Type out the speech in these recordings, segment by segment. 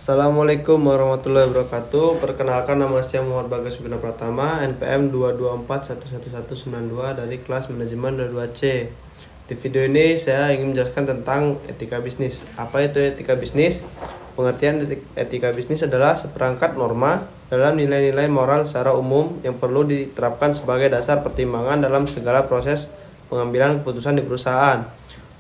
Assalamualaikum warahmatullahi wabarakatuh. Perkenalkan, nama saya Muhammad Bagas Sugeng Pratama, NPM 224111192 dari kelas manajemen 22C. Di video ini saya ingin menjelaskan tentang etika bisnis. Apa itu etika bisnis? Pengertian etika bisnis adalah seperangkat norma dalam nilai-nilai moral secara umum yang perlu diterapkan sebagai dasar pertimbangan dalam segala proses pengambilan keputusan di perusahaan.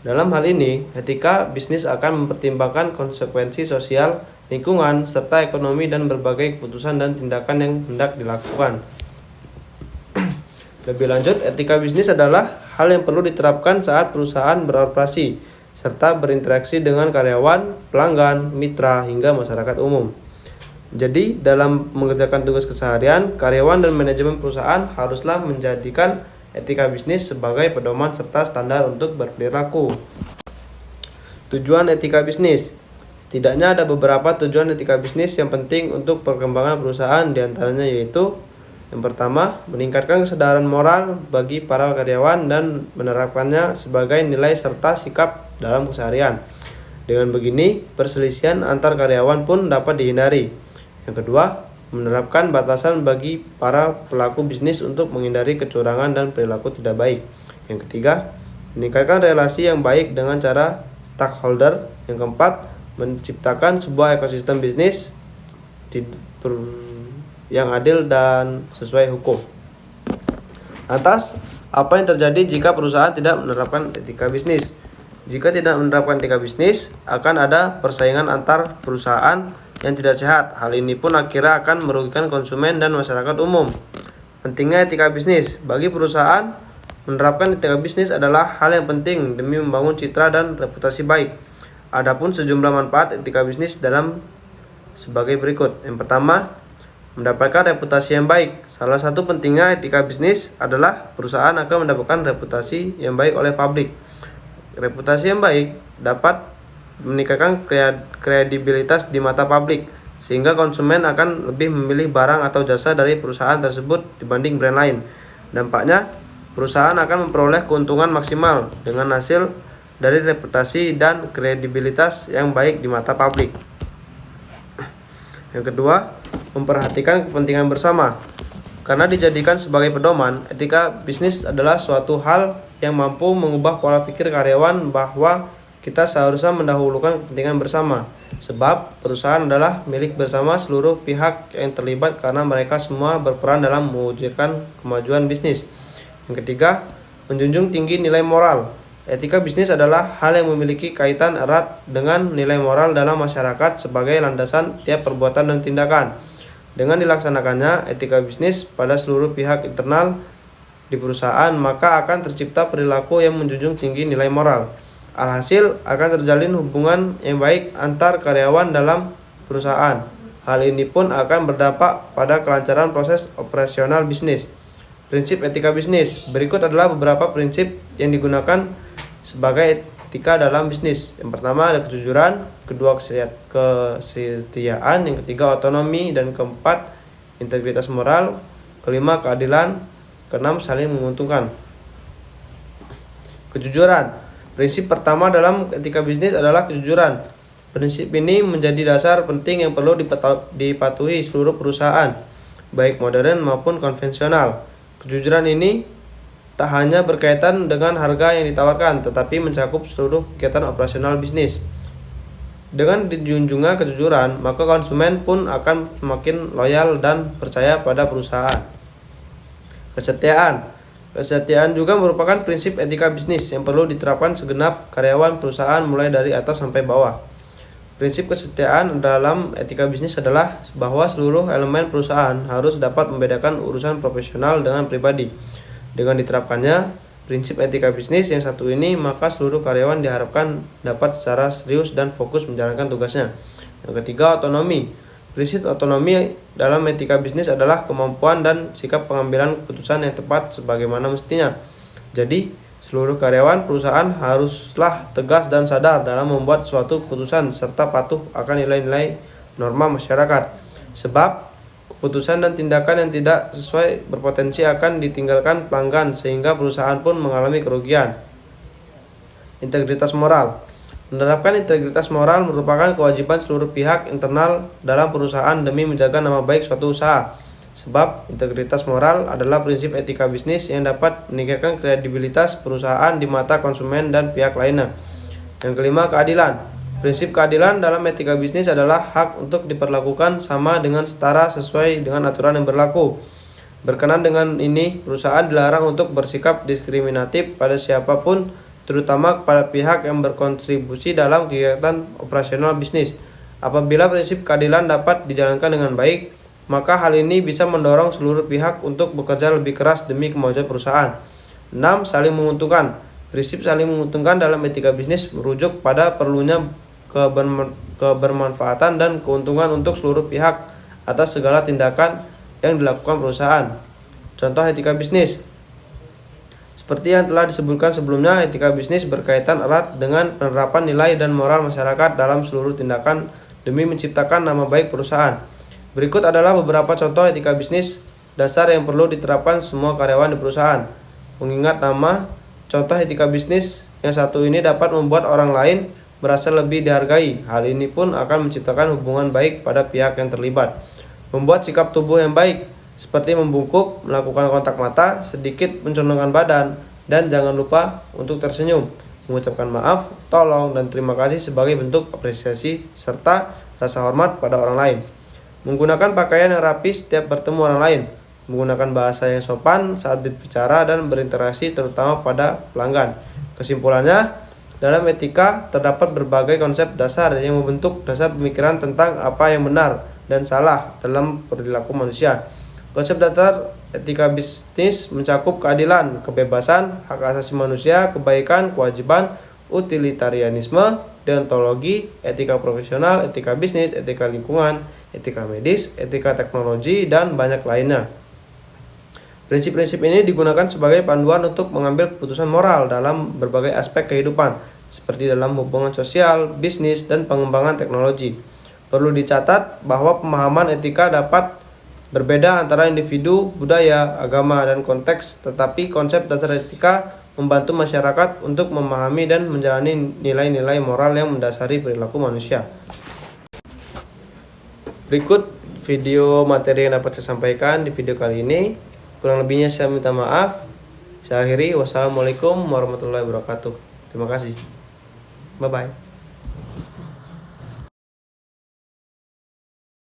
Dalam hal ini, etika bisnis akan mempertimbangkan konsekuensi sosial, lingkungan, serta ekonomi dan berbagai keputusan dan tindakan yang hendak dilakukan. Lebih lanjut, etika bisnis adalah hal yang perlu diterapkan saat perusahaan beroperasi, serta berinteraksi dengan karyawan, pelanggan, mitra, hingga masyarakat umum. Jadi, dalam mengerjakan tugas keseharian, karyawan dan manajemen perusahaan haruslah menjadikan etika bisnis sebagai pedoman serta standar untuk berperilaku. Tujuan etika bisnis. Setidaknya ada beberapa tujuan etika bisnis yang penting untuk perkembangan perusahaan, diantaranya yaitu: yang pertama, meningkatkan kesadaran moral bagi para karyawan dan menerapkannya sebagai nilai serta sikap dalam keseharian. Dengan begini, perselisihan antar karyawan pun dapat dihindari. Yang kedua, menerapkan batasan bagi para pelaku bisnis untuk menghindari kecurangan dan perilaku tidak baik. Yang ketiga, meningkatkan relasi yang baik dengan cara stakeholder. Yang keempat, menciptakan sebuah ekosistem bisnis yang adil dan sesuai hukum. Lantas, apa yang terjadi jika perusahaan tidak menerapkan etika bisnis? Jika tidak menerapkan etika bisnis, akan ada persaingan antar perusahaan yang tidak sehat. Hal ini pun akhirnya akan merugikan konsumen dan masyarakat umum. Pentingnya etika bisnis. Bagi perusahaan, menerapkan etika bisnis adalah hal yang penting demi membangun citra dan reputasi baik. Adapun sejumlah manfaat etika bisnis dalam sebagai berikut. Yang pertama, mendapatkan reputasi yang baik. Salah satu pentingnya etika bisnis adalah perusahaan akan mendapatkan reputasi yang baik oleh publik. Reputasi yang baik dapat meningkatkan kredibilitas di mata publik, sehingga konsumen akan lebih memilih barang atau jasa dari perusahaan tersebut dibanding brand lain. Dampaknya, perusahaan akan memperoleh keuntungan maksimal dengan hasil dari reputasi dan kredibilitas yang baik di mata publik. Yang kedua, memperhatikan kepentingan bersama. Karena dijadikan sebagai pedoman, etika bisnis adalah suatu hal yang mampu mengubah pola pikir karyawan bahwa kita seharusnya mendahulukan kepentingan bersama. Sebab perusahaan adalah milik bersama seluruh pihak yang terlibat karena mereka semua berperan dalam mewujudkan kemajuan bisnis. Yang ketiga, menjunjung tinggi nilai moral. Etika bisnis adalah hal yang memiliki kaitan erat dengan nilai moral dalam masyarakat sebagai landasan tiap perbuatan dan tindakan. Dengan dilaksanakannya etika bisnis pada seluruh pihak internal di perusahaan, maka akan tercipta perilaku yang menjunjung tinggi nilai moral. Alhasil, akan terjalin hubungan yang baik antar karyawan dalam perusahaan. Hal ini pun akan berdampak pada kelancaran proses operasional bisnis. Prinsip etika bisnis. Berikut adalah beberapa prinsip yang digunakan sebagai etika dalam bisnis. Yang pertama ada kejujuran, kedua kesetiaan, yang ketiga otonomi, dan keempat integritas moral, kelima keadilan, keenam saling menguntungkan. Kejujuran. Prinsip pertama dalam etika bisnis adalah kejujuran. Prinsip ini menjadi dasar penting yang perlu dipatuhi seluruh perusahaan, baik modern maupun konvensional. Kejujuran ini tak hanya berkaitan dengan harga yang ditawarkan, tetapi mencakup seluruh kegiatan operasional bisnis. Dengan dijunjungnya kejujuran, maka konsumen pun akan semakin loyal dan percaya pada perusahaan. Kesetiaan. Kesetiaan juga merupakan prinsip etika bisnis yang perlu diterapkan segenap karyawan perusahaan mulai dari atas sampai bawah. Prinsip kesetiaan dalam etika bisnis adalah bahwa seluruh elemen perusahaan harus dapat membedakan urusan profesional dengan pribadi. Dengan diterapkannya prinsip etika bisnis yang satu ini, maka seluruh karyawan diharapkan dapat secara serius dan fokus menjalankan tugasnya. Yang ketiga, otonomi. Prinsip otonomi dalam etika bisnis adalah kemampuan dan sikap pengambilan keputusan yang tepat sebagaimana mestinya. Jadi, seluruh karyawan perusahaan haruslah tegas dan sadar dalam membuat suatu keputusan serta patuh akan nilai-nilai norma masyarakat. Sebab keputusan dan tindakan yang tidak sesuai berpotensi akan ditinggalkan pelanggan sehingga perusahaan pun mengalami kerugian. Integritas moral. Menerapkan integritas moral merupakan kewajiban seluruh pihak internal dalam perusahaan demi menjaga nama baik suatu usaha. Sebab integritas moral adalah prinsip etika bisnis yang dapat meningkatkan kredibilitas perusahaan di mata konsumen dan pihak lainnya. Yang kelima, keadilan. Prinsip keadilan dalam etika bisnis adalah hak untuk diperlakukan sama dengan setara sesuai dengan aturan yang berlaku. Berkenan dengan ini, perusahaan dilarang untuk bersikap diskriminatif pada siapapun, terutama kepada pihak yang berkontribusi dalam kegiatan operasional bisnis. Apabila prinsip keadilan dapat dijalankan dengan baik, maka hal ini bisa mendorong seluruh pihak untuk bekerja lebih keras demi kemajuan perusahaan. 6. Saling menguntungkan. Prinsip saling menguntungkan dalam etika bisnis merujuk pada perlunya kebermanfaatan dan keuntungan untuk seluruh pihak atas segala tindakan yang dilakukan perusahaan. Contoh etika bisnis. Seperti yang telah disebutkan sebelumnya, etika bisnis berkaitan erat dengan penerapan nilai dan moral masyarakat dalam seluruh tindakan demi menciptakan nama baik perusahaan. Berikut adalah beberapa contoh etika bisnis dasar yang perlu diterapkan semua karyawan di perusahaan. Mengingat nama, contoh etika bisnis yang satu ini dapat membuat orang lain merasa lebih dihargai. Hal ini pun akan menciptakan hubungan baik pada pihak yang terlibat. Membuat sikap tubuh yang baik, seperti membungkuk, melakukan kontak mata, sedikit mencondongkan badan, dan jangan lupa untuk tersenyum, mengucapkan maaf, tolong, dan terima kasih sebagai bentuk apresiasi serta rasa hormat pada orang lain. Menggunakan pakaian yang rapi setiap bertemu orang lain, menggunakan bahasa yang sopan saat berbicara dan berinteraksi terutama pada pelanggan. Kesimpulannya, dalam etika terdapat berbagai konsep dasar yang membentuk dasar pemikiran tentang apa yang benar dan salah dalam perilaku manusia. Konsep dasar etika bisnis mencakup keadilan, kebebasan, hak asasi manusia, kebaikan, kewajiban, utilitarianisme, deontologi, etika profesional, etika bisnis, etika lingkungan, etika medis, etika teknologi, dan banyak lainnya. Prinsip-prinsip ini digunakan sebagai panduan untuk mengambil keputusan moral dalam berbagai aspek kehidupan, seperti dalam hubungan sosial, bisnis, dan pengembangan teknologi. Perlu dicatat bahwa pemahaman etika dapat berbeda antara individu, budaya, agama, dan konteks, tetapi konsep dasar etika membantu masyarakat untuk memahami dan menjalani nilai-nilai moral yang mendasari perilaku manusia. Berikut video materi yang dapat saya sampaikan di video kali ini. Kurang lebihnya saya minta maaf. Saya akhiri. Wassalamualaikum warahmatullahi wabarakatuh. Terima kasih. Bye-bye.